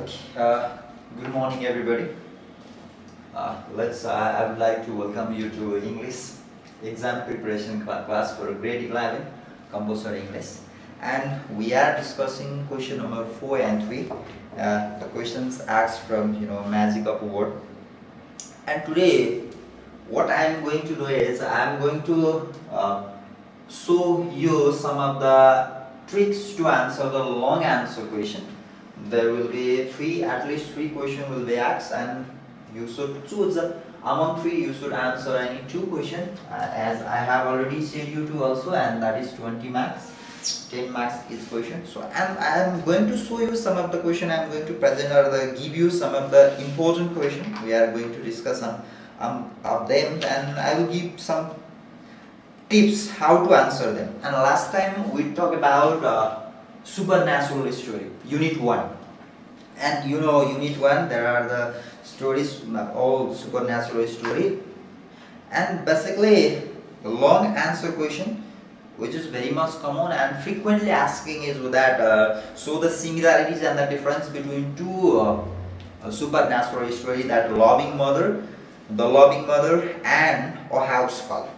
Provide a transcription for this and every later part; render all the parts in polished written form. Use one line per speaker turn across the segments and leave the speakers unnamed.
Okay. Good morning, everybody. I would like to welcome you to English exam preparation class for grade 11 compulsory English, and we are discussing question number 4 and 3. The questions asked from magic of word. And today, what I am going to do is I am going to show you some of the tricks to answer the long answer question. There will be at least three questions will be asked, and you should choose among three. You should answer any two questions, as I have already said you to also, and that is 20 marks, 10 marks each question. So I am going to show you some of the question. I am going to present or give you some of the important questions. We are going to discuss on of them, and I will give some tips how to answer them. And last time we talked about supernatural story, unit 1, and unit 1 there are the stories, all supernatural story, and basically the long answer question which is very much common and frequently asking is that show the similarities and the difference between two supernatural story, that the loving mother and a house call.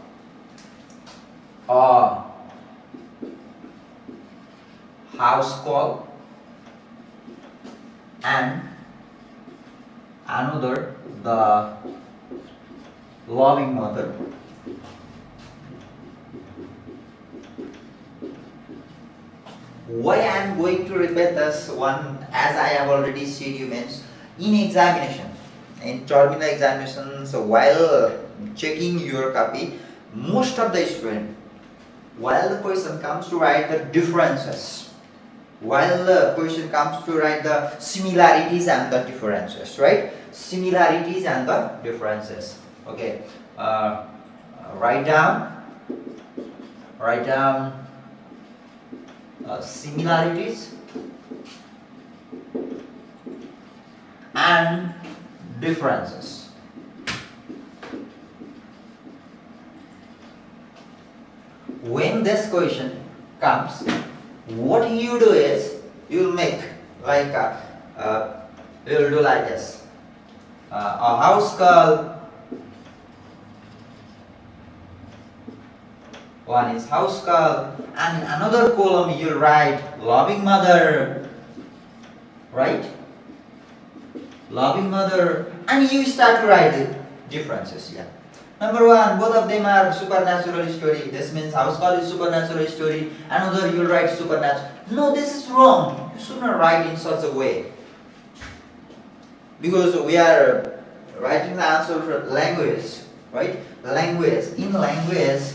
House call and another the loving mother. Why I am going to repeat this one, as I have already said, you means in examination, in terminal examination, so while checking your copy, most of the student, while the person comes to write the differences, while the question comes to write the similarities and the differences, right? Similarities and the differences. Okay. Write down similarities and differences. When this question comes, what you do is you will make like you will do like this: a house call. One is house call, and in another column you write loving mother, right? Loving mother, and you start to write the differences here. Number 1, both of them are supernatural story. This means house call is supernatural story. Another you will write supernatural. No, this is wrong. You should not write in such a way, because we are writing the answer for language, right? In language,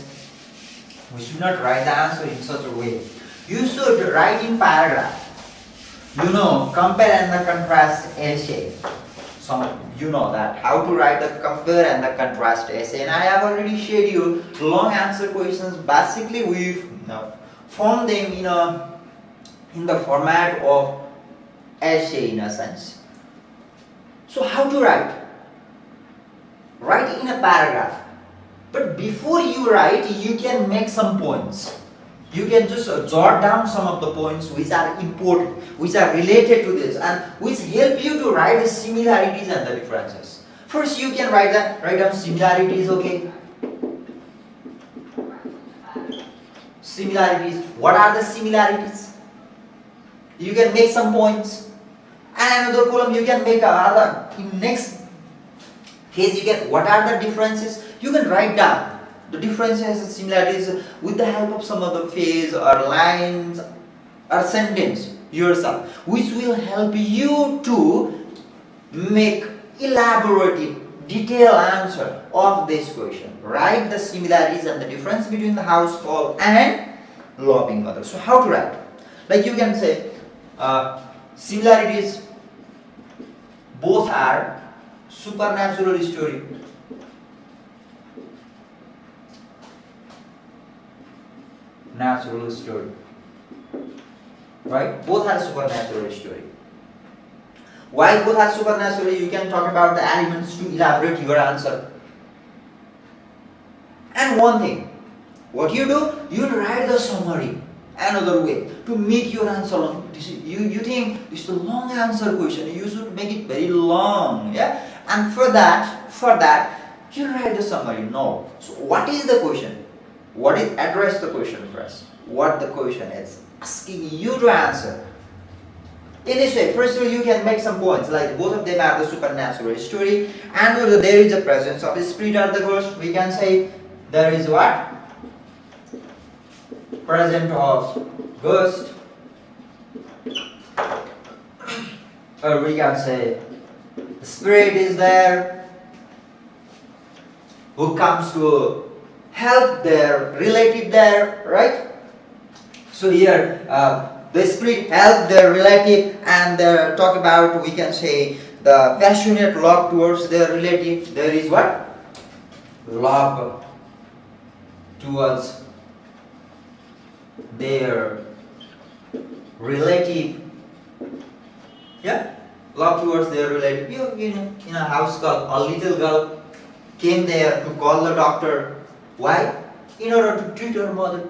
we should not write the answer in such a way. You should write in paragraph. Compare and the contrast essay. You know that how to write the compare and the contrast essay, and I have already showed you long answer questions. Basically, we form them in the format of essay in a sense. So how to write? Write in a paragraph. But before you write, you can make some points. You can just jot down some of the points which are important, which are related to this, and which help you to write the similarities and the differences. First, you can write down similarities. Okay. Similarities. What are the similarities? You can make some points. And another column you can make in next case you get what are the differences. You can write down the differences and similarities with the help of some other phrase or lines or sentence yourself, which will help you to make elaborate, detailed answer of this question. Write the similarities and the difference between the house call and loving mother. So how to write? Like you can say similarities, both are supernatural story. Natural story, right? Both are supernatural story. While both are supernatural, you can talk about the elements to elaborate your answer. And one thing, what you do, you write the summary. another way to make your answer long. You think it's the long answer question, you should make it very long, yeah, and for that you write the summary. No, so what is the question, what is address the question first, what the question is asking you to answer. In this way, first of all, you can make some points like both of them are the supernatural story, and there is a presence of a spirit or the ghost. We can say there is what? Present of ghost, or we can say the spirit is there who comes to help their relative there, right? So here the spirit helped their relative and talk about, we can say, the passionate love towards their relative. There is what? Love towards their relative. Yeah? Love towards their relative. You know, in a house girl, a little girl came there to call the doctor. Why? In order to treat her mother.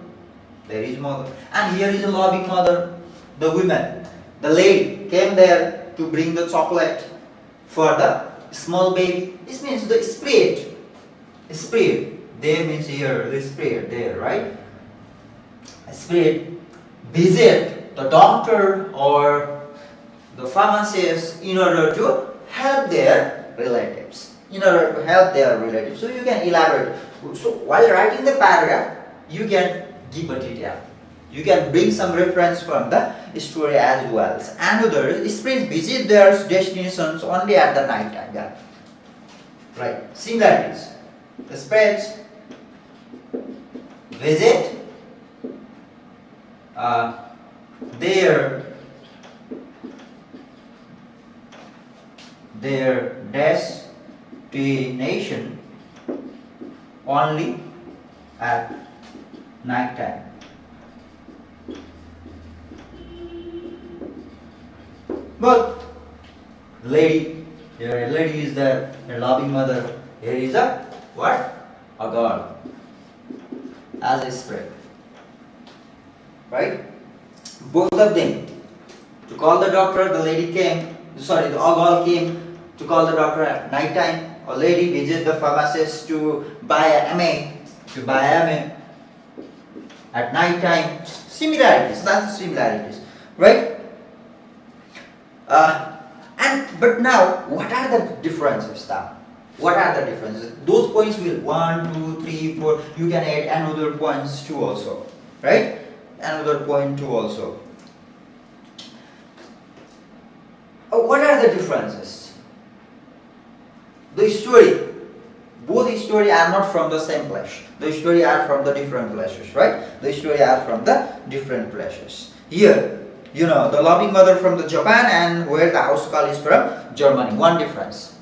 There is mother. And here is a loving mother. The woman, the lady came there to bring the chocolate for the small baby. This means the spirit. Spirit. There means here, the spirit there, right? Spirit visit the doctor or the pharmacist in order to help their relatives. So you can elaborate. So while writing the paragraph, you can give a detail. You can bring some reference from the story as well. Another, spirits visit their destinations only at the night time. Yeah. Right. Similarities. The spirits visit their destination only at night time. But lady, here a lady is there, a loving mother. Here is a what? A girl as a spirit. Right? Both of them. To call the doctor, the lady came. Sorry, the girl came to call the doctor at night time. A lady visits the pharmacist to buy a MA. At night time. Similarities. That's the similarities. Right? But now, what are the differences now? What are the differences? Those points will 1, 2, 3, 4. You can add another points too also, right? Another point too also. What are the differences? The story. Both story are not from the same place. The story are from the different places, right? The story are from the different places. Here, you know, the loving mother from the Japan and where the house girl is from Germany. One difference.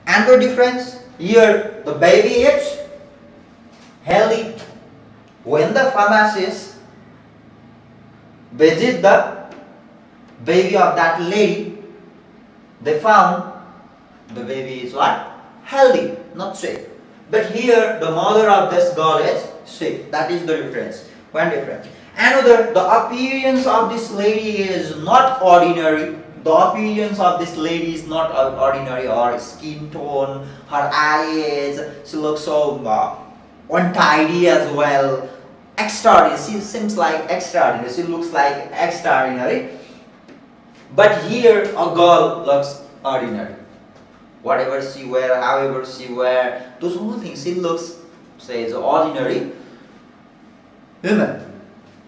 Another difference, here the baby is healthy. When the pharmacist visit the baby of that lady, they found the baby is what? Healthy, not sick. But here the mother of this girl is sick. That is the difference. One difference. Another, the appearance of this lady is not ordinary. The appearance of this lady is not ordinary. Her skin tone, her eyes, she looks so untidy as well. Extraordinary. She seems like extraordinary. She looks like extraordinary. But here, a girl looks ordinary. Whatever she wear, however she wear, those whole things, she looks, says, ordinary woman.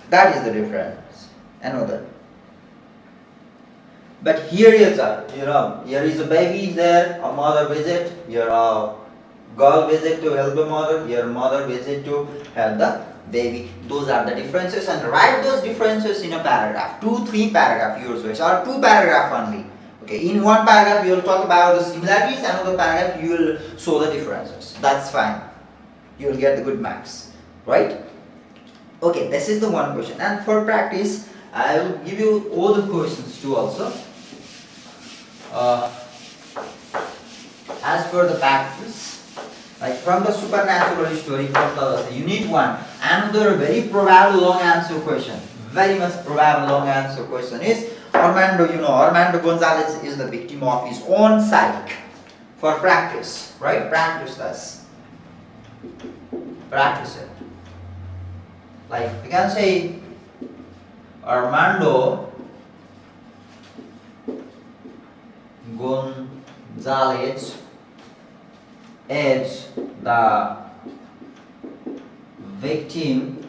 That is the difference. Another. But here is a, here is a baby there, a mother visit, here a girl visit to help the mother, here mother visit to help the baby. Those are the differences, and write those differences in a paragraph. 2-3 paragraph you choice, or 2 paragraph only. Okay, in one paragraph you will talk about the similarities, another paragraph you will show the differences. That's fine. You will get the good marks. Right? Okay, this is the one question. And for practice, I will give you all the questions too also. As for the practice, like from the supernatural story from the unit 1, another very probable long answer question, very much probable long answer question is Armando, Armando Gonzalez is the victim of his own psyche. For practice, right? Practice this. Practice it. Like you can say Armando Gonzalez is the victim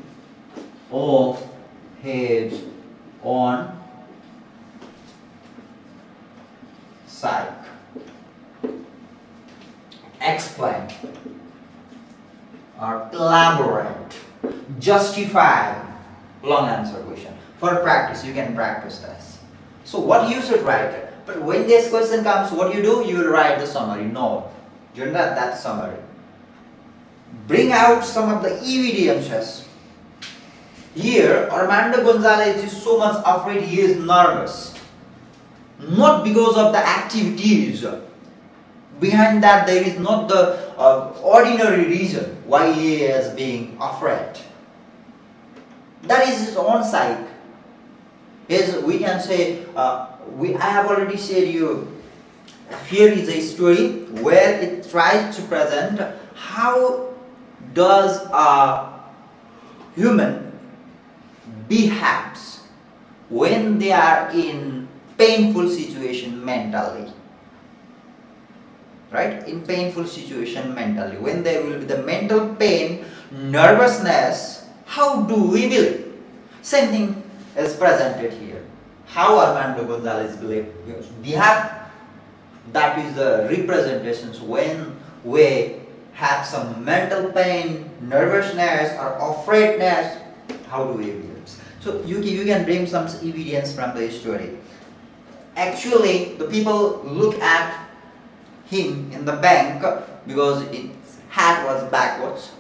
of his own psyche. Explain or elaborate, justify. Long answer question. For practice, you can practice this. So what you should write. But when this question comes, what you do? You will write the summary. No, you're not that summary. Bring out some of the evidences. Here, Armando Gonzalez is so much afraid, he is nervous. Not because of the activities. Behind that, there is not the ordinary reason why he is being afraid. That is his own psyche. We can say, I have already said you, here is a story where it tries to present how does a human behaves when they are in painful situation mentally. Right? In painful situation mentally. When there will be the mental pain, nervousness, how do we believe? Same thing is presented here. How Armando Gonzalez believed. We have, that is the representations when we have some mental pain, nervousness or afraidness, how do we believe? So you can bring some evidence from the story. Actually, the people look at him in the bank because his hat was backwards,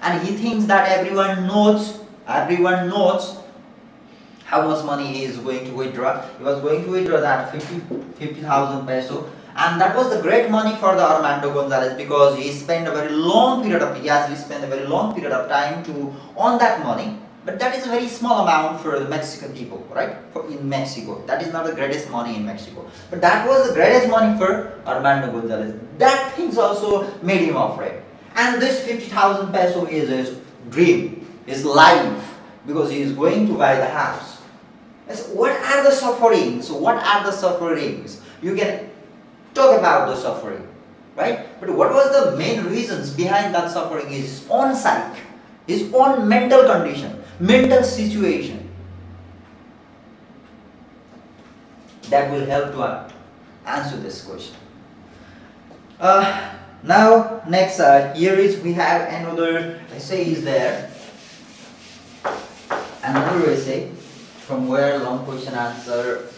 and he thinks that everyone knows how much money he is going to withdraw. He was going to withdraw that 50,000 peso, and that was the great money for the Armando Gonzalez because he spent a very long period of time to earn that money. But that is a very small amount for the Mexican people, right? In Mexico. That is not the greatest money in Mexico. But that was the greatest money for Armando Gonzalez. That things also made him afraid. And this 50,000 peso is his dream, his life, because he is going to buy the house. So what are the sufferings? You can talk about the suffering, right? But what was the main reasons behind that suffering is his own psyche, his own mental condition. Mental situation. That will help to answer this question. Now next here is we have another essay is there. Another essay from where long question answer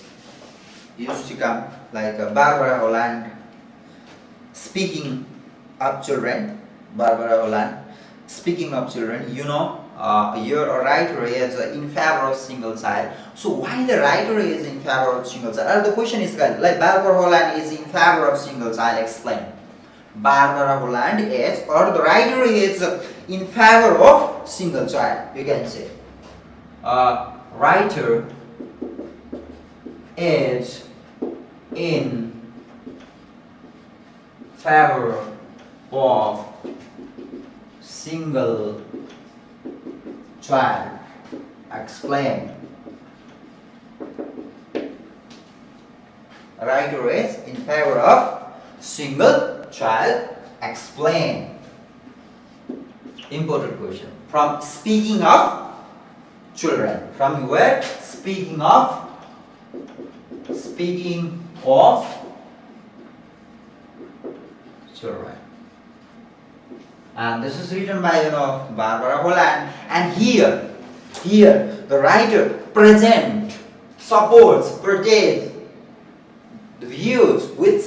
used to come, like Barbara Holland speaking of children. Barbara Holland speaking of children, your writer is in favor of single child. So why the writer is in favor of single child? The question is like Barbara Holland is in favor of single child. Explain. Barbara Holland is, or the writer is in favor of single child. You can say. Writer is in favor of single child. Explain. Writer is in favor of single child. Explain. Important question. From speaking of children. From where? Speaking of children. And this is written by Barbara Holland. And here the writer portrays the views which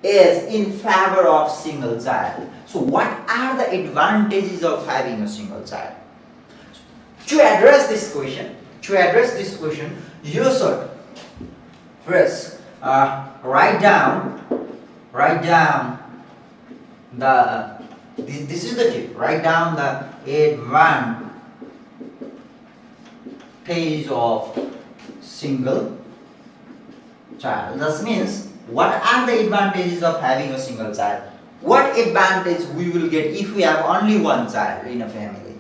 is in favor of single child. So what are the advantages of having a single child? To address this question, you should first write down the this is the tip. Write down the of single child. This means what are the advantages of having a single child? What advantage we will get if we have only one child in a family?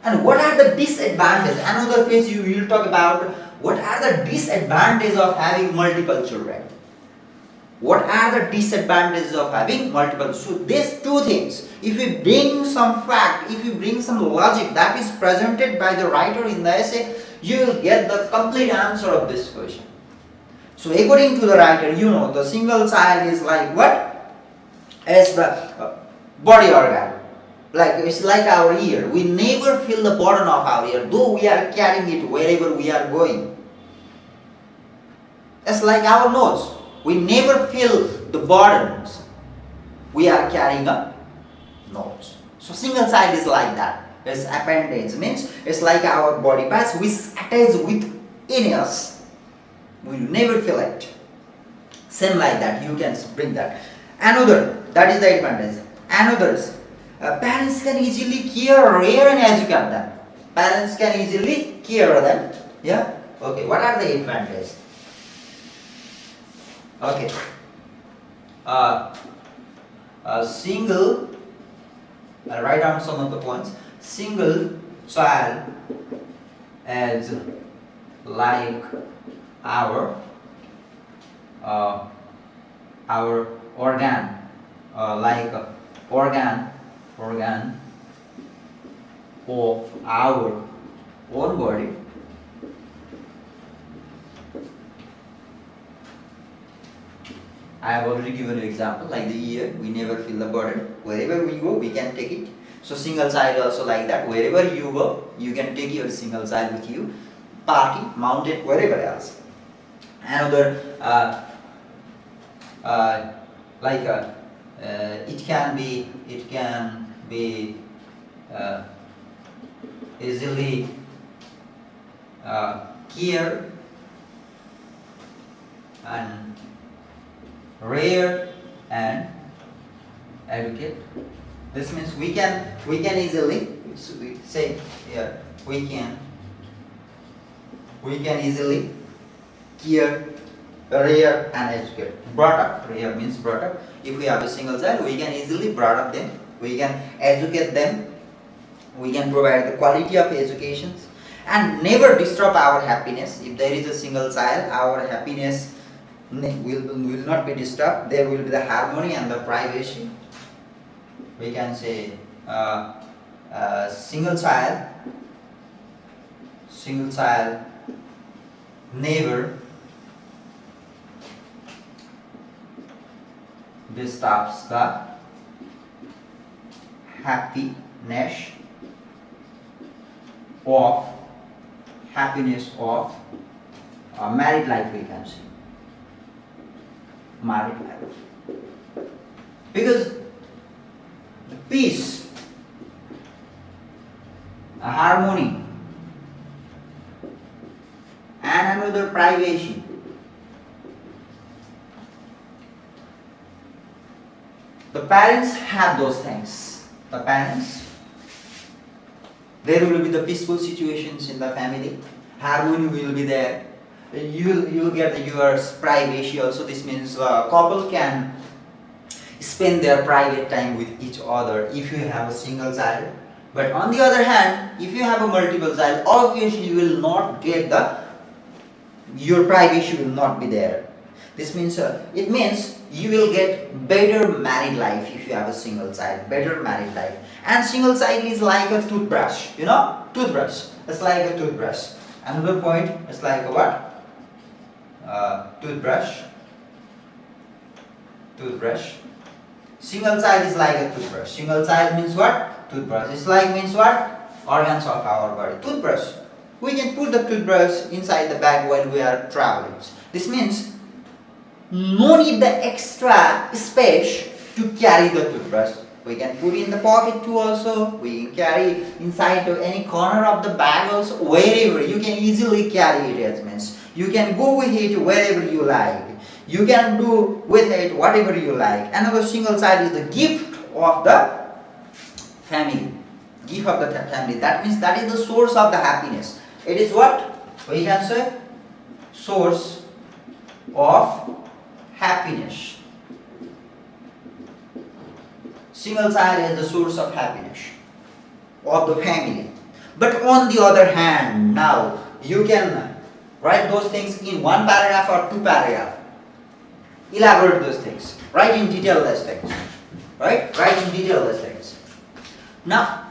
And what are the disadvantages? Another phase you will talk about what are the disadvantages of having multiple children. What are the disadvantages of having multiple? So these two things, if we bring some fact, if you bring some logic that is presented by the writer in the essay, you will get the complete answer of this question. So according to the writer, the single child is like what? As the body organ. Like it's like our ear. We never feel the burden of our ear, though we are carrying it wherever we are going. It's like our nose. We never feel the burdens. We are carrying a nose. So single child is like that. It's appendage means it's like our body parts which attach within us. We never feel it. Same like that. You can bring that. Another, that is the advantage. Another's. Parents can easily care, rear and educate them. Parents can easily care them. Yeah? Okay, what are the advantages? Okay. I'll write down some of the points. Single child as like our organ, like organ of our own body. I have already given an example, like the ear, we never feel the burden. Wherever we go, we can take it. So single child also like that. Wherever you go, you can take your single child with you, party, mounted, wherever else. Another, it can be easily care and rare and educate. This means we can easily say here we can easily care, rear and educate. Brought up, rear means brought up. If we have a single child, we can easily brought up them, we can educate them, we can provide the quality of education and never disturb our happiness. If there is a single child, our happiness will not be disturbed. There will be the harmony and the privacy. We can say single child never disturbs the happiness of married life, we can say. Married life. Because the peace, a harmony, and another privacy. The parents have those things. The parents, there will be the peaceful situations in the family. Harmony will be there. You'll get your privacy also. This means a couple can spend their private time with each other if you have a single child. But on the other hand, if you have a multiple child, obviously you will not get your privacy will not be there. This means it means you will get better married life if you have a single child. Better married life. And single child is like a toothbrush. Toothbrush. It's like a toothbrush. Another point is like a what? Toothbrush. Single child is like a toothbrush. Single child means what? Toothbrush. It's like means what? Organs of our body. Toothbrush. We can put the toothbrush inside the bag when we are traveling. This means no need the extra space to carry the toothbrush. We can put in the pocket too also. We can carry inside to any corner of the bag also. Wherever you can easily carry it, as means you can go with it wherever you like. You can do with it whatever you like. Another single child is the gift of the family. Gift of the family. That means that is the source of the happiness. It is what? We can say source of happiness. Single child is the source of happiness of the family. But on the other hand, now you can write those things in one paragraph or two paragraphs. Elaborate those things. Write in detail those things. Right? Write in detail those things. Now,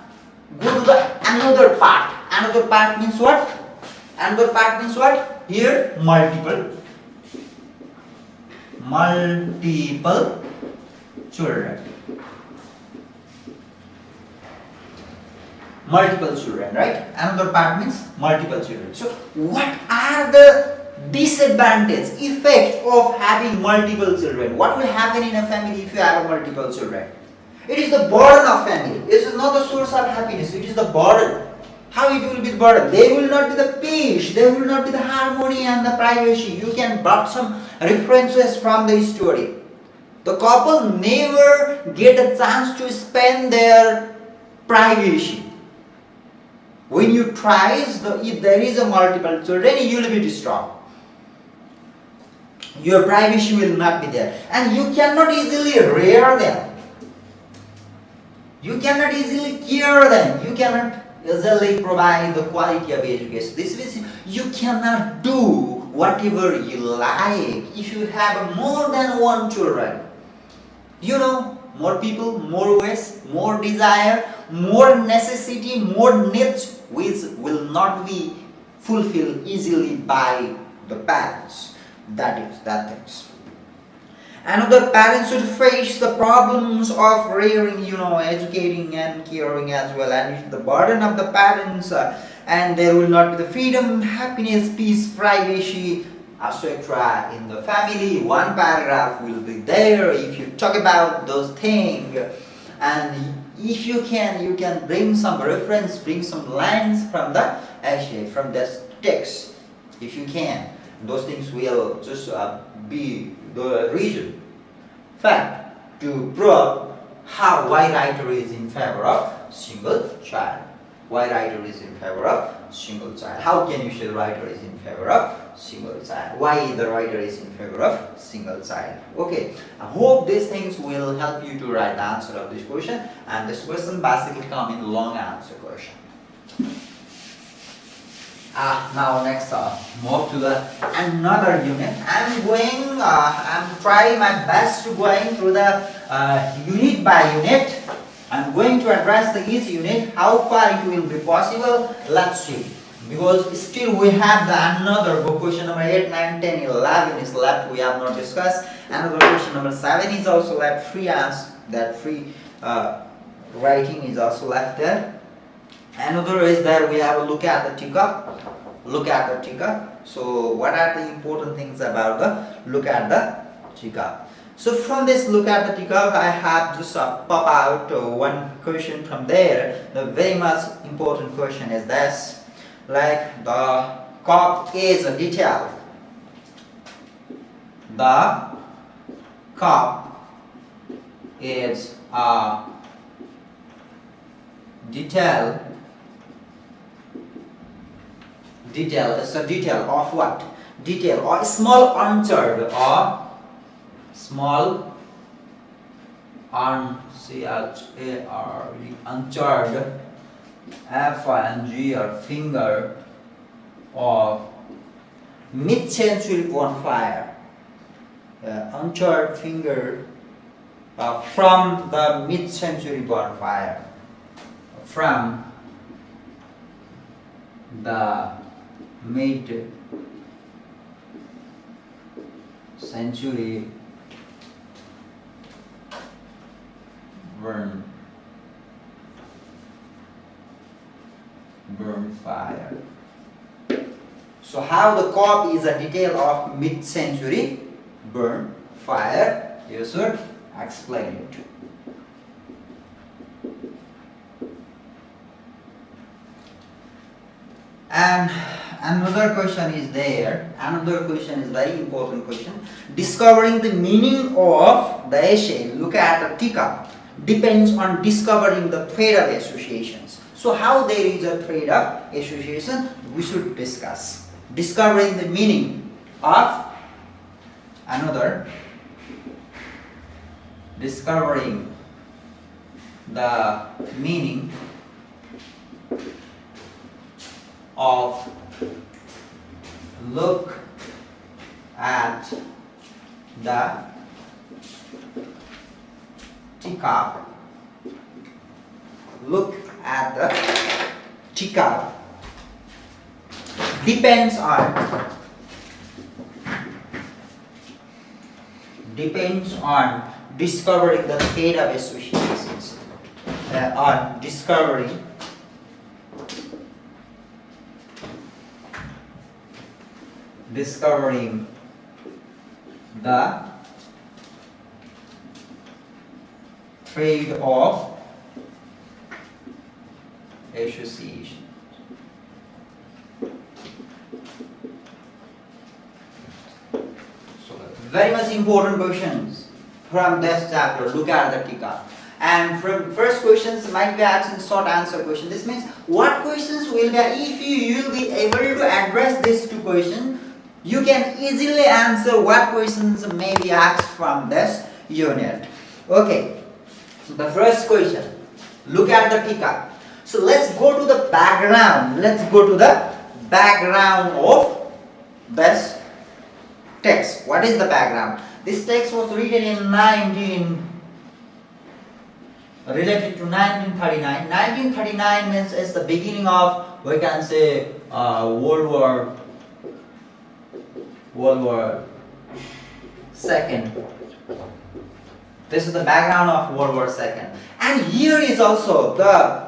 go to the another part. Another part means what? Another part means what? Here, multiple children. Multiple children, right? Another part means multiple children. So, what are the disadvantages, effects of having multiple children? What will happen in a family if you have multiple children? It is the burden of family. This is not the source of happiness. It is the burden. How it will be the burden? There will not be the peace. There will not be the harmony and the privacy. You can brought some references from the story. The couple never get a chance to spend their privacy. When you try, if there is a multiple children, you will be disturbed. Your privacy will not be there. And you cannot easily rear them. You cannot easily care them. You cannot easily provide the quality of education. This means you cannot do whatever you like if you have more than one children. You know, more people, more ways, more desire, more necessity, more needs which will not be fulfilled easily by the parents. That things. Another parents should face the problems of rearing, educating and caring as well, and the burden of the parents, and there will not be the freedom, happiness, peace, privacy, etc. in the family. One paragraph will be there if you talk about those things, and if you can bring some reference, bring some lines from the text. If you can, those things will just be the reason, fact, to prove why writer is in favor of single child. Why writer is in favor of single child? How can you say the writer is in favor of single child? Why the writer is in favor of single child? Okay, I hope these things will help you to write the answer of this question, and this question basically come in long answer question. Now next, move to the another unit. I'm trying my best to going through the unit by unit. I'm going to address each unit. How far it will be possible, let's see. Because still we have another book, question number 8, 9, 10, 11 is left. We have not discussed. Another question number 7 is also left. Free writing is also left there. Another is that we have a look at the teacup. So what are the important things about the look at the teacup? So from this look at the teacup, I have just pop out one question from there. The very much important question is this, like the cup is a detail. The cup is a detail. Detail is a detail of what? Detail or small uncharted or small uncharted F-I-N-G or finger of mid-century bonfire. Uncharted finger from the mid-century bonfire. From the mid-century burn fire. So how the cup is a detail of mid-century burn fire? You should explain it. And another question is there. Another question is very important question. Discovering the meaning of the essay, look at the teacup, depends on discovering the thread of associations. So how there is a trade of association, we should discuss. Discovering the meaning of another, discovering the meaning of look at the teacup. Look at the teacup depends on discovering the trade of associations, on discovering the trade of association. So very much important questions from this chapter. Look at the teacup. And from first questions might be asking short answer question. This means what questions will be, if you will be able to address these two questions, you can easily answer what questions may be asked from this unit. Okay, so the first question, look at the teacup. So let's go to the background. Let's go to the background of this text. What is the background? This text was written in related to 1939. 1939 means it's the beginning of, we can say, World War II. This is the background of World War II. And here is also the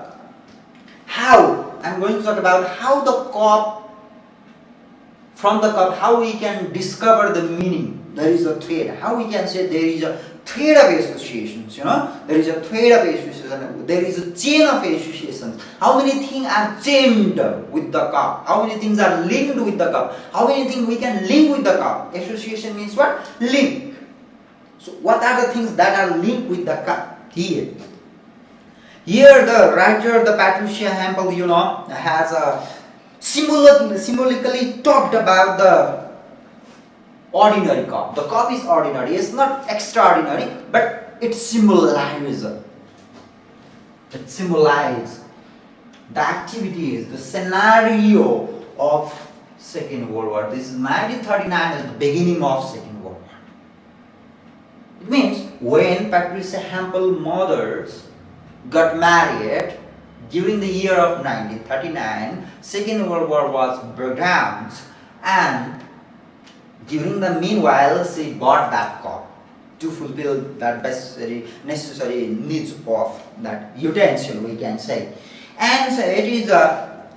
how. I'm going to talk about how the cup, from the cup, how we can discover the meaning. There is a thread. How we can say there is a thread of associations, there is a thread of association, there is a chain of associations. How many things are chained with the cup? How many things are linked with the cup? How many things we can link with the cup? Association means what? Link. So what are the things that are linked with the cup here? Here the writer, the Patricia Hampel, has symbolically talked about the ordinary cup. The cup is ordinary. It's not extraordinary, but it symbolizes. It symbolizes the activities, the scenario of Second World War. This is 1939 is the beginning of Second World War. It means when Patricia Hampel mothers got married during the year of 1939, Second World War was begun, and during the meanwhile, she bought that cup to fulfill that necessary needs of that utensil, we can say. And so it is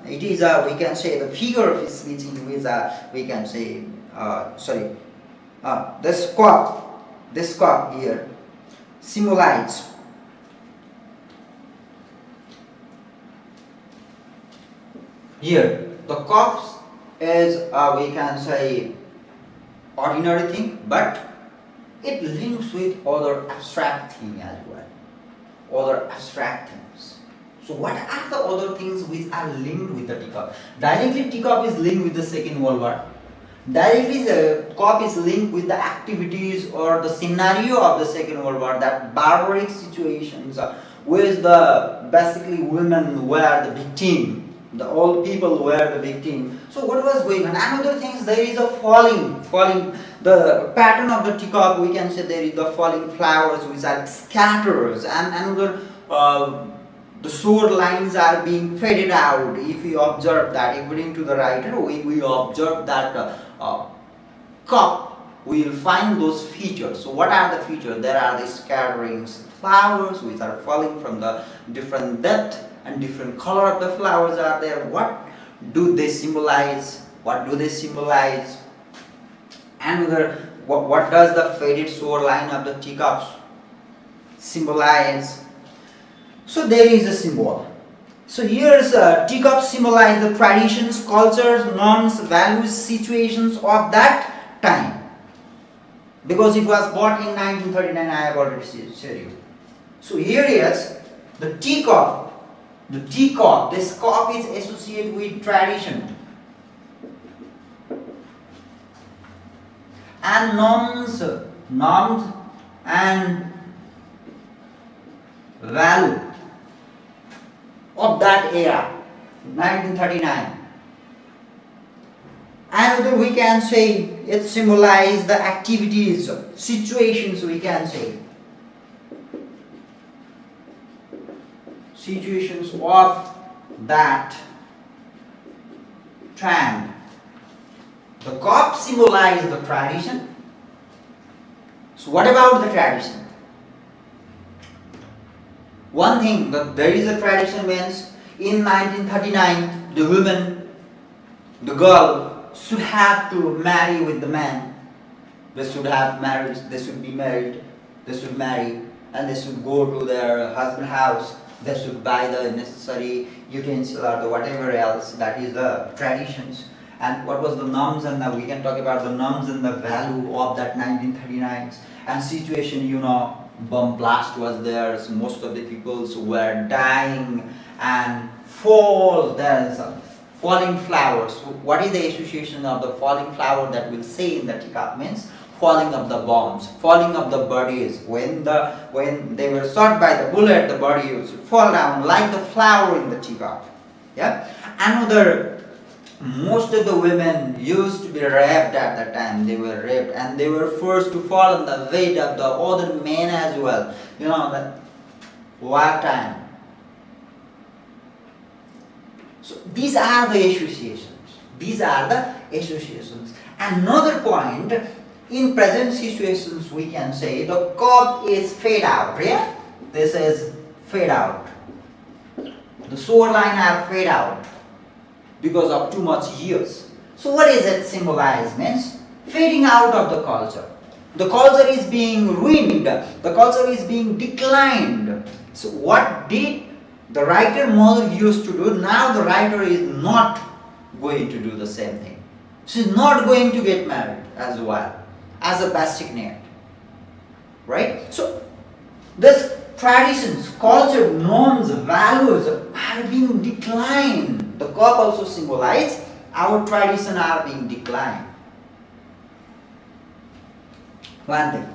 we can say the figure of speech in which we can say this cup here symbolizes here the cups is we can say ordinary thing, but it links with other abstract thing as well, other abstract things. So what are the other things which are linked with the teacup? Directly teacup is linked with the Second World War. Directly the cup is linked with the activities or the scenario of the Second World War, that barbaric situations where the basically women were the victim, the old people were the victim. So what was going on? Another thing, there is a falling, the pattern of the teacup, we can say there is the falling flowers which are scatters, and another the sword lines are being faded out. If we observe that, according to the writer, we observe that cup, we will find those features. So what are the features? There are the scatterings, flowers which are falling from the different depth, and different color of the flowers are there. What do they symbolize? What do they symbolize? And what does the faded sword line of the teacups symbolize? So there is a symbol. So here's teacups symbolize the traditions, cultures, norms, values, situations of that time. Because it was bought in 1939, I have already said you. So here is the teacup The tea cup, this cup is associated with tradition. And norms and value of that era, 1939. Another, we can say it symbolizes the activities, situations, we can say. Situations of that time. The cup symbolizes the tradition. So what about the tradition? One thing that there is a tradition means in 1939 the woman, the girl should have to marry with the man. They should have marriage, they should be married, they should marry, and they should go to their husband's house. They should buy the necessary utensil or the whatever else. That is the traditions. And what was the norms, and we can talk about the norms and the value of that 1939 and situation. You know, bomb blast was there, so most of the people were dying, and there's falling flowers. So what is the association of the falling flower that we'll say in the teacup? Means falling of the bombs, falling of the bodies. When they were shot by the bullet, the body would fall down like the flower in the teacup. Yeah. Another, most of the women used to be raped at that time. They were raped and they were forced to fall on the weight of the other men as well. You know, that war time. So these are the associations. These are the associations. Another point, in present situations we can say the cup is fade out. Yeah? This is fade out. The sword line are fade out because of too much years. So what is it symbolize? Means fading out of the culture. The culture is being ruined. The culture is being declined. So what did the writer Moll used to do? Now the writer is not going to do the same thing. She's not going to get married as well, as a basic need. Right? So this traditions, culture, norms, values are being declined. The cup also symbolizes our traditions are being declined. One thing.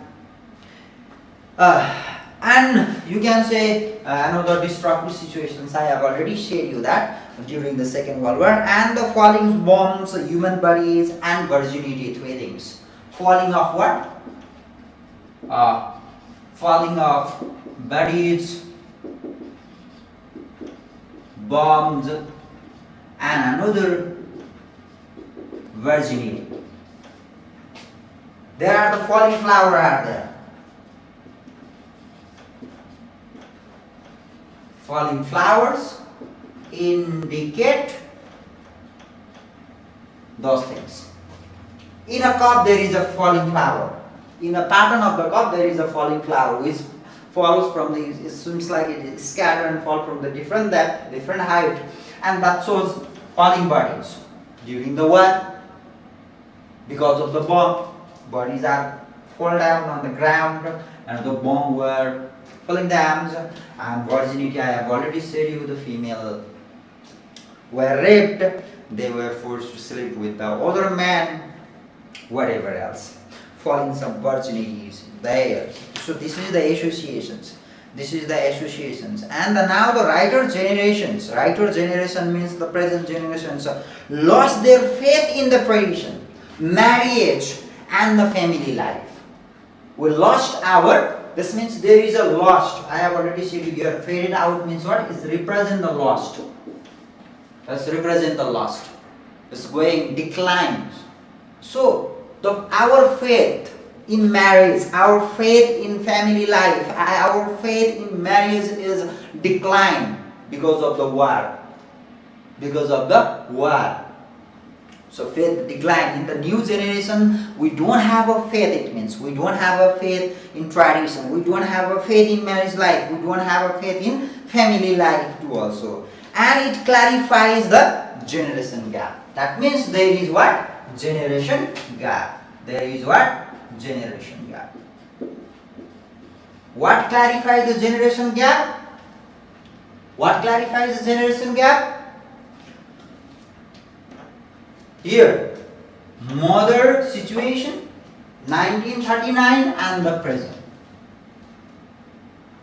And you can say another destructive situations, I have already shared you that during the Second World War, and the falling bombs, human bodies and virginity, three things. Falling of what? Falling of bodies, bombs, and another virginity. There are the falling flower are there. Falling flowers indicate those things. In a cup there is a falling flower. In a pattern of the cup there is a falling flower which falls from the, it seems like it is scattered and fall from the different depth, different height, and that shows falling bodies. During the war, because of the bomb, bodies are fall down on the ground and the bomb were falling down. And virginity, I have already said you, the female were raped, they were forced to sleep with the other man, whatever else. Falling some virginities there. So this is the associations. This is the associations. And now the writer generations. Writer generation means the present generations lost their faith in the tradition, marriage and the family life. We lost our, this means there is a lost. I have already said here, faded out means what? Is represent the lost. Let's represent the lost. It's going declines. So our faith in marriage, our faith in family life, our faith in marriage is declined because of the war. Because of the war. So faith decline. In the new generation, we don't have a faith, it means. We don't have a faith in tradition. We don't have a faith in marriage life. We don't have a faith in family life too also. And it clarifies the generation gap. That means there is what? Generation gap. There is what? Generation gap. What clarifies the generation gap? What clarifies the generation gap? Here, mother situation, 1939 and the present.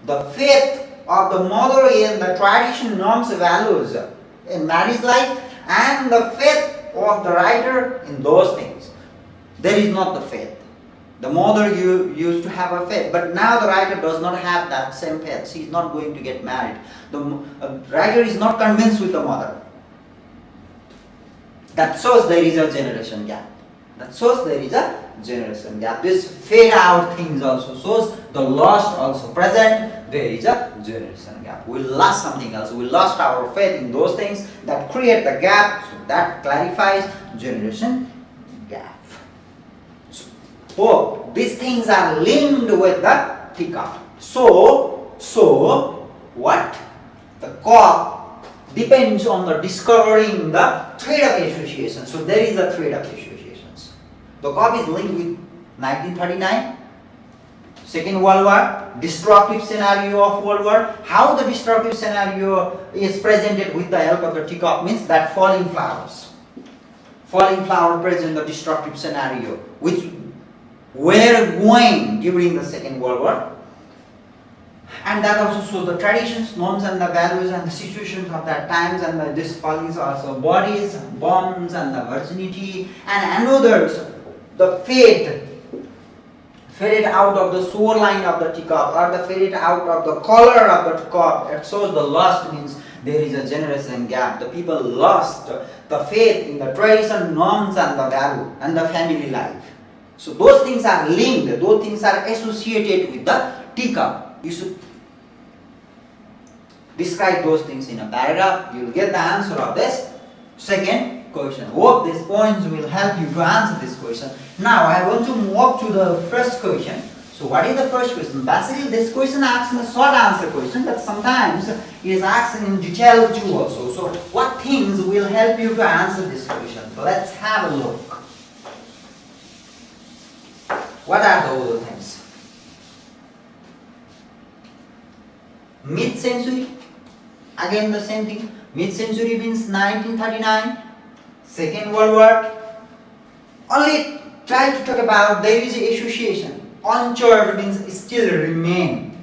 The faith of the mother in the tradition, norms, values in marriage life, and the faith of the writer in those things. There is not the faith. The mother used to have a faith, but now the writer does not have that same faith. She is not going to get married. The writer is not convinced with the mother. That shows there is a generation gap. That shows there is a generation gap. This fade out things also shows the lost also present. There is a generation gap. We lost something else. We lost our faith in those things that create the gap. So that clarifies generation gap. So these things are linked with the tika. So what? The cause depends on the discovering the thread of association. So there is a thread of associations. The cause is linked with 1939, Second World War, destructive scenario of World War. How the destructive scenario is presented with the help of the tika means that falling flowers. Falling flower present the destructive scenario, which were going during the Second World War. And that also shows the traditions, norms and the values and the situations of that times, and this follies also bodies, bombs and the virginity and others, the faded out of the shoreline of the teacup or the faded out of the color of the teacup. It shows the lost means there is a generation gap. The people lost the faith in the tradition, norms and the value and the family life. So those things are linked, those things are associated with the teacup. You should describe those things in a paragraph. You will get the answer of this second question. Hope these points will help you to answer this question. Now I want to move up to the first question. So what is the first question? Basically this question asks a short answer question, but sometimes it is asked in detail too also. So what things will help you to answer this question? Let's have a look. What are those things? Mid-century, again the same thing. Mid-century means 1939, Second World War. Only try to talk about there is association. Unchurched means still remain.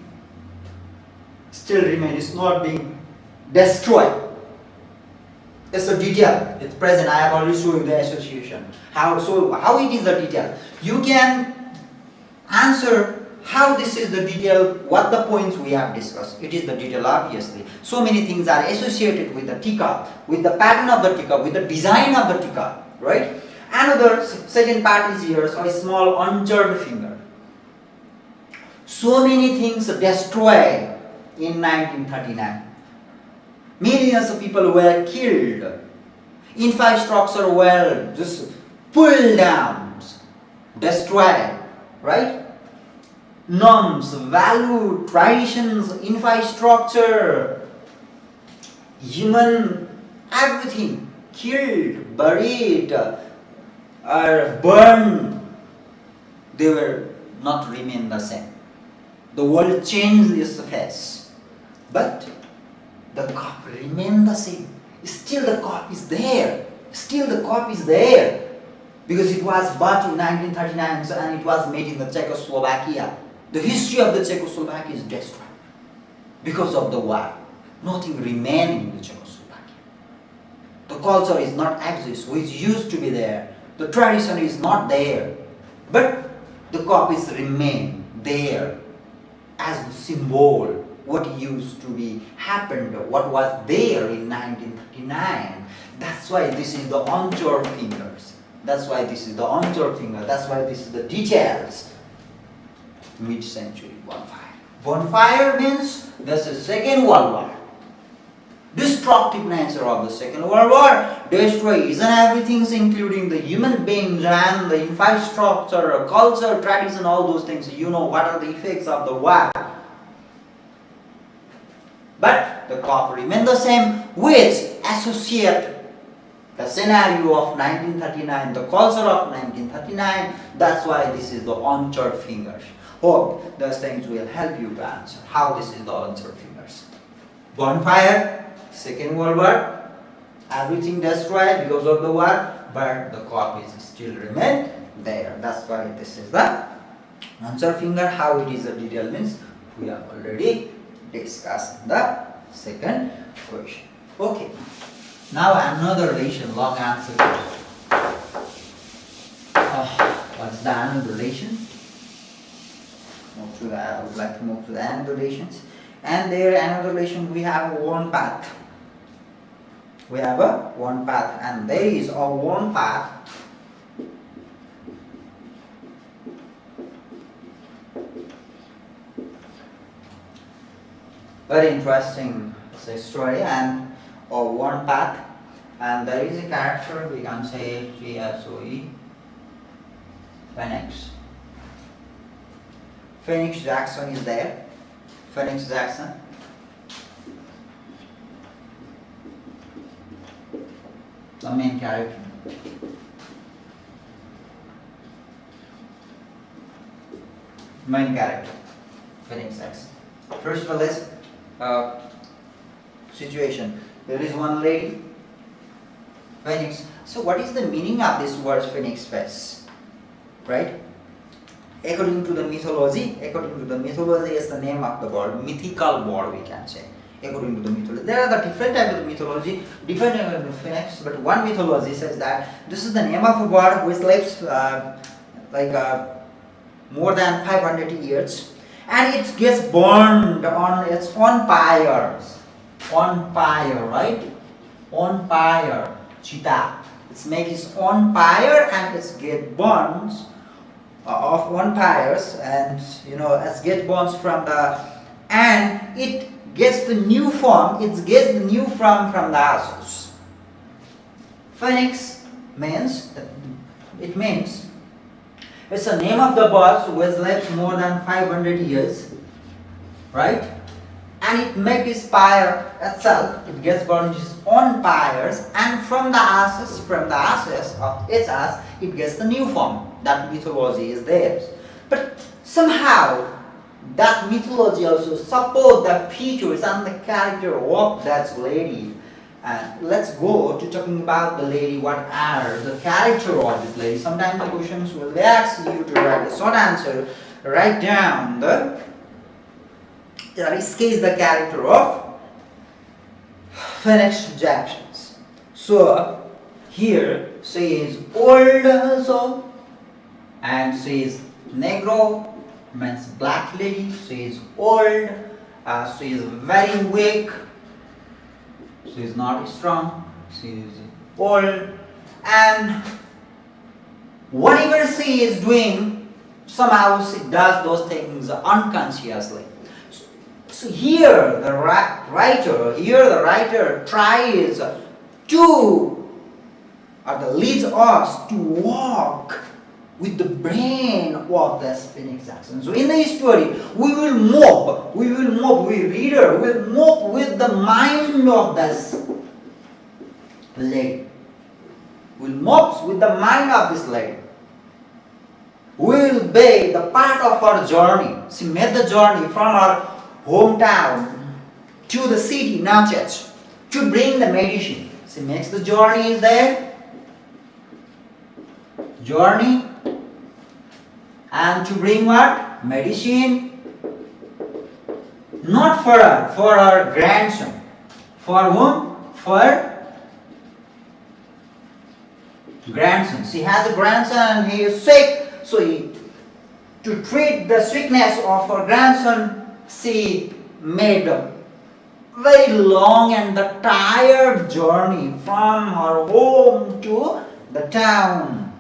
Still remain, it's not being destroyed. It's a detail, it's present. I have already shown you the association. How it is the detail? You can answer how this is the detail, what the points we have discussed. It is the detail obviously. So many things are associated with the tika, with the pattern of the tika, with the design of the tika, right? Another second part is here, so a small uncharred finger. So many things destroyed in 1939. Millions of people were killed. Infrastructure were just pulled down, destroyed, right? Norms, value, traditions, infrastructure, human, everything killed, buried, or burned. They were not remain the same. The world changed its face, but the cup remained the same. Still the cup is there. Still the cup is there. Because it was bought in 1939 and it was made in the Czechoslovakia. The history of the Czechoslovakia is destroyed because of the war. Nothing remained in the Czechoslovakia. The culture is not exist, which used to be there. The tradition is not there. But the copies remain there as a symbol. What used to be happened, what was there in 1939. That's why this is the uncharred fingers. That's why this is the uncharred finger. That's why this is the details. Mid-century bonfire. Bonfire means this is Second World War. Destructive nature of the Second World War. Destroy each and everything, including the human beings and the infrastructure, culture, tradition, all those things. You know what are the effects of the war. But the copy remain the same, which associate the scenario of 1939, the culture of 1939. That's why this is the uncharred fingers. Hope those things will help you to answer how this is the uncharred fingers. bonfire, Second World War, everything destroyed because of the war, but the copies still remain there. That's why this is the answer finger. How it is a detail means we have already discussed in the second question. Okay, now another relation, long answer. What's the another relation? I would like to move to the another relations. And there another relation, we have one path. We have a one path, and there is a one path very interesting story, and one path, and there is a character, we can say PSOE, Phoenix. Phoenix Jackson is there. Phoenix Jackson. The main character. Main character. Phoenix Jackson. First of all, let's situation. There is one lady. Phoenix. So what is the meaning of this word Phoenix face? Right? According to the mythology, is the name of the bird, mythical bird we can say. According to the mythology, there are the different types of mythology, different types of phoenix, but one mythology says that this is the name of a bird which lives more than 500 years, and it gets burned on its own pyres. On pyre, right? On pyre, cheetah. It makes its own pyre and it gets burned of one pyres, and it gets burns from the, and it gets the new form, it gets the new form from the ashes. Phoenix means, it's the name of the bird which lives more than 500 years, right? And it makes its pyre itself, it gets burned its own pyres, and from the ashes of its ash, it gets the new form. That mythology is theirs. But somehow, that mythology also supports the features and the character of that lady. And let's go to talking about the lady. What are the character of this lady? Sometimes the questions will ask you to write the short answer. Write down sketch the character of Phoenix Jackson. So here she is old also, and she is negro, means black lady. She is old, she is very weak, she is not strong, she is old, and whatever she is doing, somehow she does those things unconsciously. So here the writer tries to, leads us to walk with the brain of this Phoenix Jackson. So in the story, we reader will move with the mind of this lady. We'll move with the mind of this lady. Will be the part of her journey. She made the journey from her hometown to the city, Natchez, to bring the medicine. She makes the journey there. Journey. And to bring what? Medicine. Not for her, for her grandson. For whom? For grandson. She has a grandson and he is sick. So to treat the sickness of her grandson, she made a very long and the tired journey from her home to the town,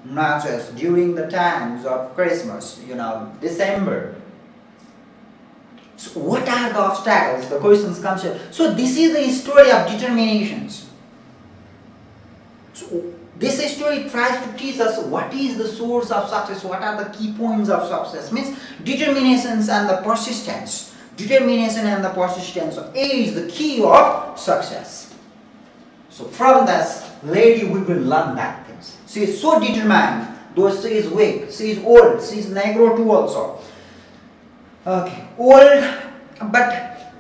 Natchez, during the times of Christmas, December. So what are the obstacles? The questions come here. So this is the story of determinations. So this story tries to teach us what is the source of success, what are the key points of success. Means determinations and the persistence. Determination and the persistence is the key of success. So from this lady we will learn that things. She is so determined, though she is weak, she is old, she is negro too also. Okay, old, but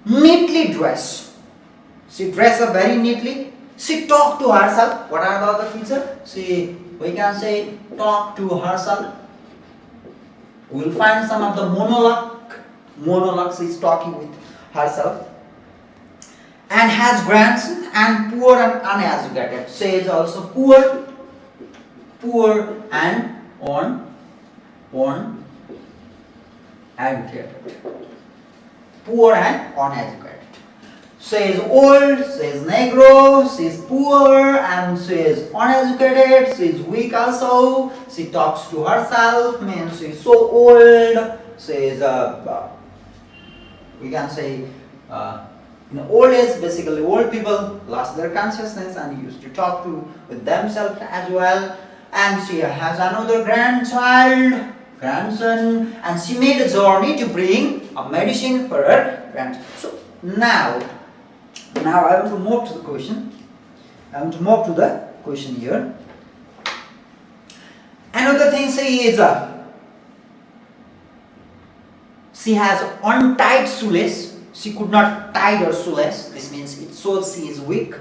neatly dress. She dress up very neatly. She talk to herself. What are the other features? We can say talk to herself. We will find some of the monologue. Monologues is talking with herself. And has grandson and poor and uneducated. She is also poor and uneducated. Poor and uneducated. She is old, she is negro, she is poor and she is uneducated, she is weak also, she talks to herself, means she is so old, she is, we can say, in old age, basically old people lost their consciousness and used to talk to with themselves as well. And she has another grandson, and she made a journey to bring a medicine for her grandson. So now I want to move to the question. Here. Another thing she is, she has untied shoelace. She could not tie her shoelace. This means it shows she is weak.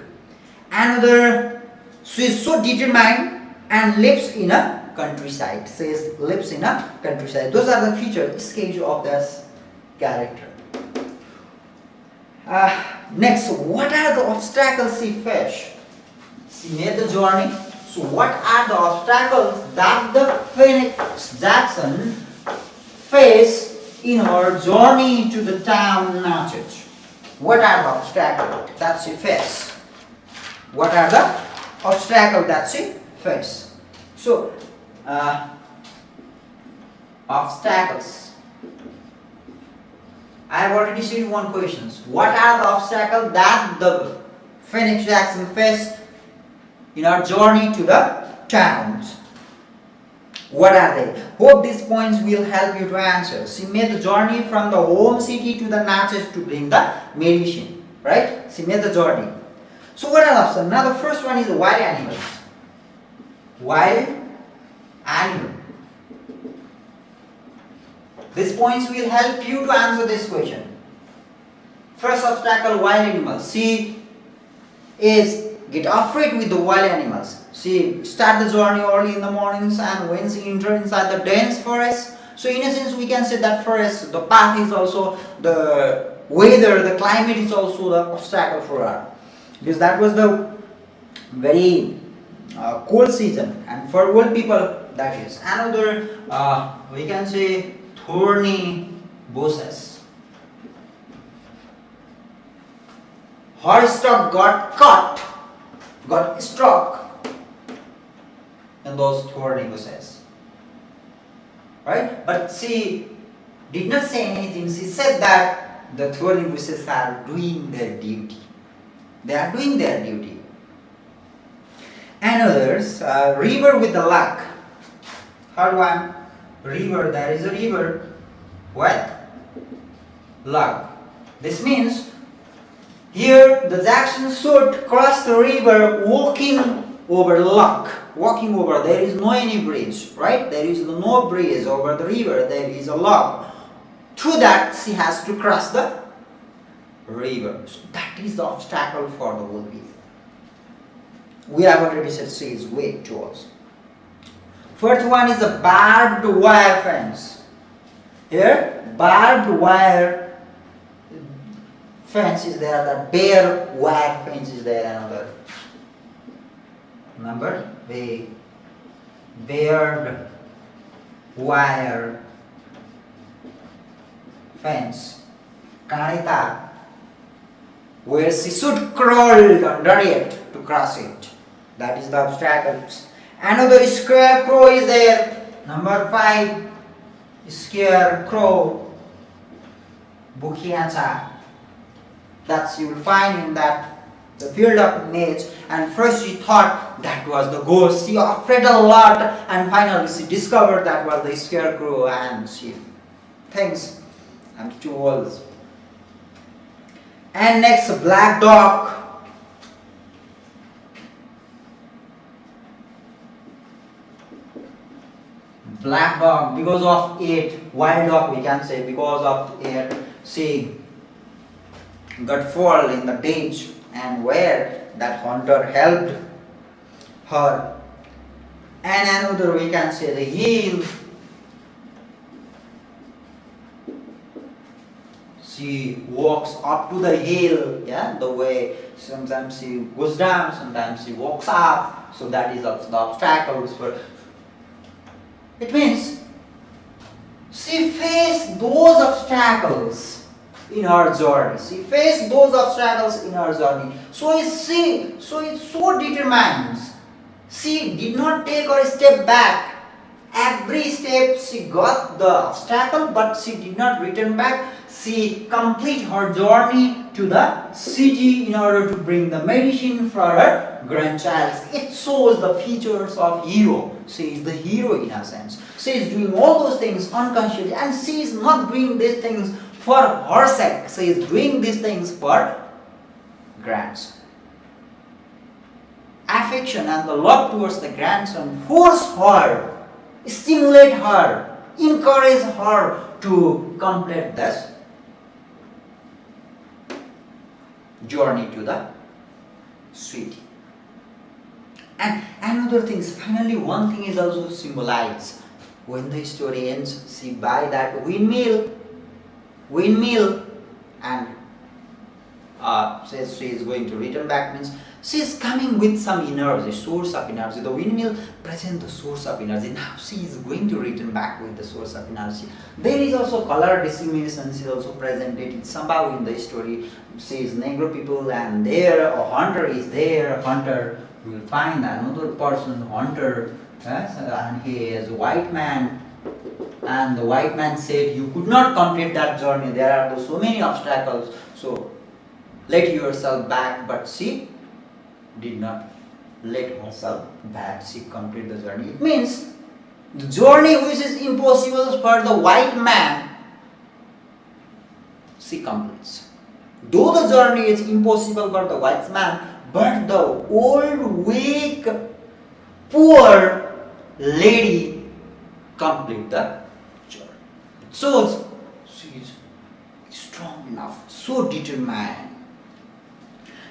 Another, she is so determined and lives in a countryside. She lives in a countryside. Those are the features, sketch of this character. Next, what are the obstacles she faced? She made the journey. So what are the obstacles that the Phoenix Jackson faced in her journey to the town Natchez? What are the obstacles that she faced? What are the obstacles that she faced? So, obstacles. I have already seen one question. What are the obstacles that the Phoenix Jackson faced in her journey to the towns? What are they? Hope these points will help you to answer. She made the journey from the home city to the Natchez to bring the medicine. Right? She made the journey. So what are the options? Now the first one is wild animals. Wild animal. These points will help you to answer this question. First obstacle, wild animals. She is get afraid with the wild animals. She start the journey early in the mornings, and when she enter inside the dense forest, so in a sense we can say that forest, the path is also the weather, the climate is also the obstacle for her, because that was the very cold season, and for old people that is. Another we can say thorny bushes. Her stalk got stuck in those thorny bushes. Right? But she did not say anything. She said that the thorny bushes are doing their duty. They are doing their duty. Another's river with the luck. Third one, river. There is a river. What? Luck. This means here the Jackson should cross the river walking over luck. Walking over. There is no any bridge. Right? There is no bridge over the river. There is a log. Through that she has to cross the river. So that is the obstacle for the old people. We have already said she is weak to us. First one is a barbed wire fence. Here, barbed wire fence is there, the bare wire fence is there, another. Number, the bared wire fence. Kanita, where she should crawl under it to cross it. That is the obstacles. Another scarecrow is there. Number 5, scarecrow. Bukhiancha. That you will find in that the field of mage. And first she thought that was the ghost. She afraid a lot, and finally she discovered that was the scarecrow, and she thinks I'm too old. And next, black dog. Black dog, because of it, wild dog we can say, because of it, she got fall in the ditch, and where that hunter helped her. And another we can say the hill. She walks up to the hill, yeah, the way sometimes she goes down, sometimes she walks up, so that is also the obstacles for. It means she faced those obstacles in her journey. She faced those obstacles in her journey. So is she so determined. She did not take a step back. Every step she got the obstacle, but she did not return back. She completed her journey to the city in order to bring the medicine for her grandchild. It shows the features of hero. She is the hero in a sense. She is doing all those things unconsciously, and she is not doing these things for her sake. She is doing these things for grandson. Affection and the love towards the grandson force her, stimulate her, encourage her to complete this journey to the city. And another thing is, finally one thing is also symbolized. When the story ends, she buy that windmill, and says she is going to return back, means she is coming with some energy, source of energy. The windmill presents the source of energy. Now she is going to return back with the source of energy. There is also color discrimination. She is also presented somehow in the story. She is Negro people, and there a hunter is there. A hunter will find another person, hunter, yes, and he is a white man. And the white man said, "You could not complete that journey. There are so many obstacles. So let yourself back." But she did not let herself back. She completed the journey. It means the journey which is impossible for the white man, she completes. Though the journey is impossible for the white man, but the old, weak, poor lady complete the journey. So she is strong enough, so determined.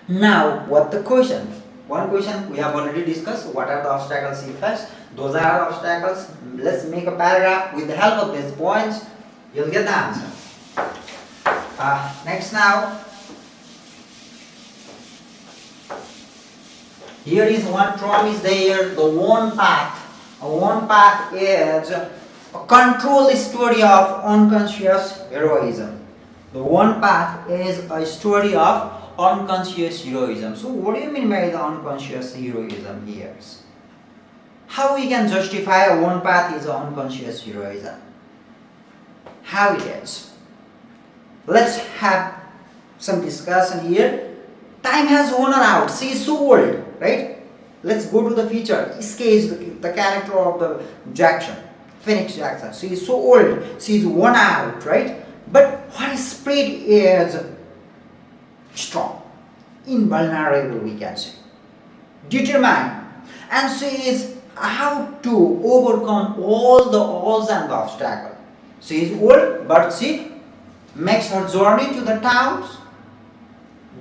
Now, what the question? One question we have already discussed. What are the obstacles she faced? Those are obstacles. Let's make a paragraph with the help of these points. You'll get the answer. Next now. Here is one promise there. The one path. One path is a control story of unconscious heroism. The one path is a story of unconscious heroism. So what do you mean by the unconscious heroism here? How we can justify a one path is unconscious heroism? How it is? Let's have some discussion here. Time has worn her out. She is so old, right? Let's go to the feature. Sketch the character of the Jackson, Phoenix Jackson. She is so old. She is worn out, right? But her spirit is strong, invulnerable, we can say, determined, and she is how to overcome all the odds and the obstacles. She is old, but she makes her journey to the towns.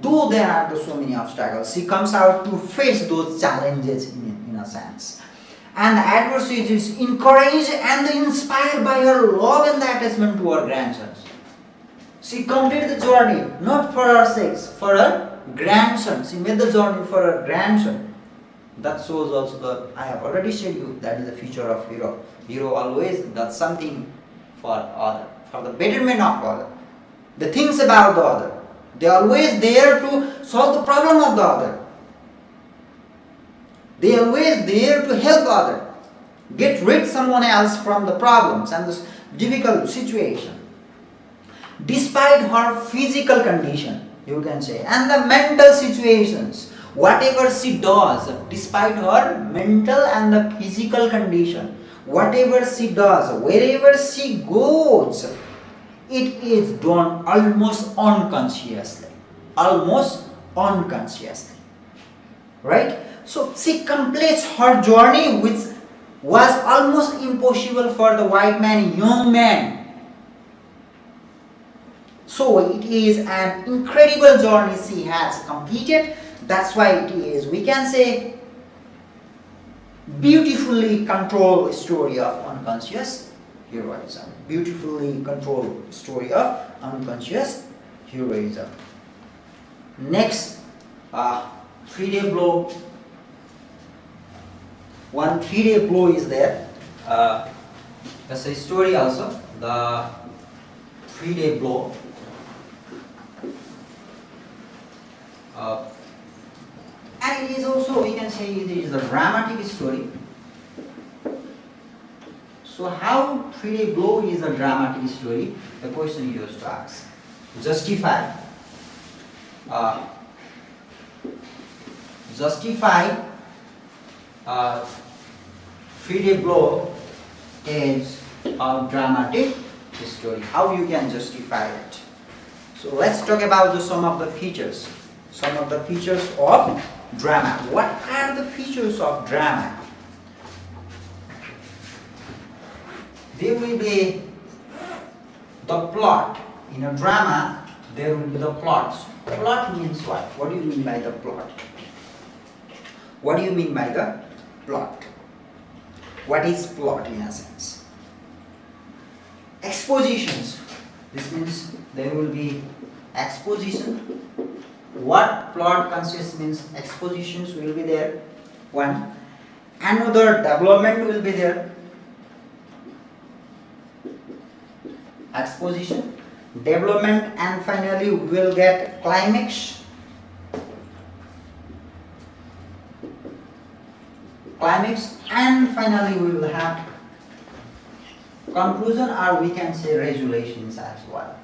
Though there are so many obstacles, she comes out to face those challenges in a sense. And the adversity is encouraged and inspired by her love and the attachment to her grandsons. She completed the journey not for her sake, for her grandson. She made the journey for her grandson. That shows also that I have already said you that is the future of hero. Hero always does something for other, for the betterment of other. The things about the other. They are always there to solve the problem of the other. They are always there to help the other. Get rid someone else from the problems and this difficult situation. Despite her physical condition, you can say, and the mental situations, whatever she does, despite her mental and the physical condition, whatever she does, wherever she goes, it is done almost unconsciously. Almost unconsciously. Right? So she completes her journey, which was almost impossible for the white man, young man. So it is an incredible journey she has completed. That's why it is, we can say, beautifully controlled story of unconscious heroism. Beautifully controlled story of unconscious heroism. Next, 3-day blow. One 3-day blow is there. That's a story also. The 3-day blow. And it is also, we can say, it is a dramatic story. So how 3-day blow is a dramatic story? The question you used to ask. Justify. Justify 3-day blow is a dramatic story. How you can justify it? So let's talk about some of the features. Some of the features of drama. What are the features of drama? There will be the plot. In a drama, there will be the plots. Plot means what? What do you mean by the plot? What do you mean by the plot? What is plot in a sense? Expositions. This means there will be exposition. What plot consists means expositions will be there. One. Another development will be there. Exposition, development, and finally we will get climax. Climax, and finally we will have conclusion, or we can say resolutions as well.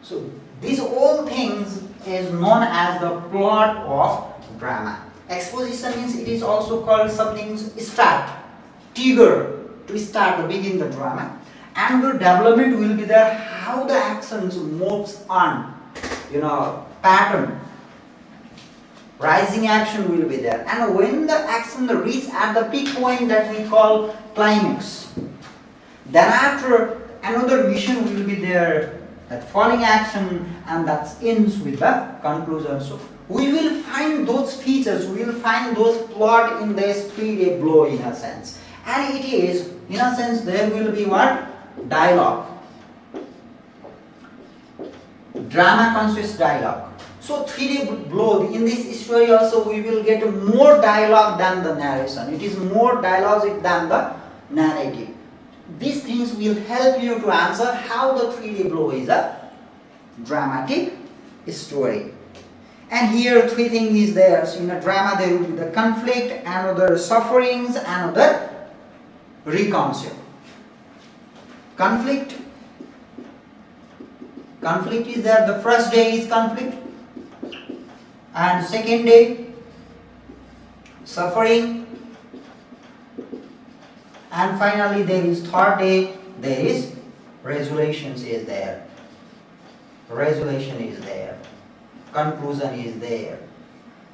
So these all things is known as the plot of drama. Exposition means it is also called something start, trigger to start, to begin the drama. And the development will be there, how the actions moves on, pattern. Rising action will be there. And when the action reaches at the peak point, that we call climax. Then after, another mission will be there, that falling action, and that ends with the conclusion. So we will find those features, we will find those plot in this 3-day blow in a sense. And it is, in a sense, there will be what? Dialogue. Drama consists dialogue. So 3-day blow, in this story also we will get more dialogue than the narration. It is more dialogic than the narrative. These things will help you to answer how the 3-day blow is a dramatic story. And here 3 things is there. So in a drama there will be the conflict, another sufferings, another reconciliation. Conflict is there. The first day is conflict, and second day suffering, and finally there is third day, there is resolutions is there. Resolution is there. Conclusion is there.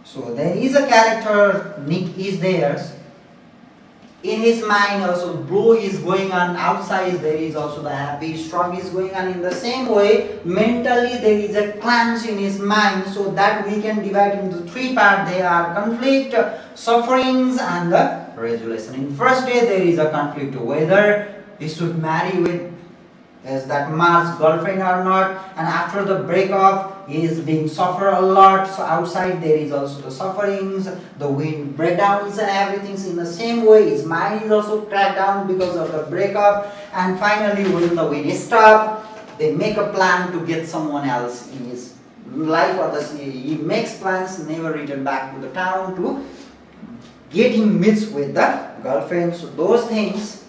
So there is a character, Nick is there. In his mind also blow is going on, outside there is also the happy, strong is going on. In the same way, mentally there is a cleanse in his mind, so that we can divide into 3 parts. They are conflict, sufferings, and the resolution. In first day there is a conflict, whether he should marry with that Mark's girlfriend or not, and after the breakup he is being suffer a lot. So outside there is also the sufferings, the wind breakdowns and everything. In the same way his mind is also cracked down because of the breakup, and finally when the wind stops, they make a plan to get someone else in his life, or he makes plans, never return back to the town to get him mixed with the girlfriend. So those things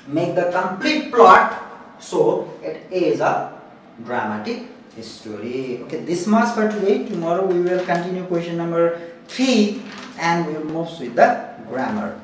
make the complete plot. So it is a dramatic story. Okay, this much for today. Tomorrow we will continue question number 3 and we will move with the grammar.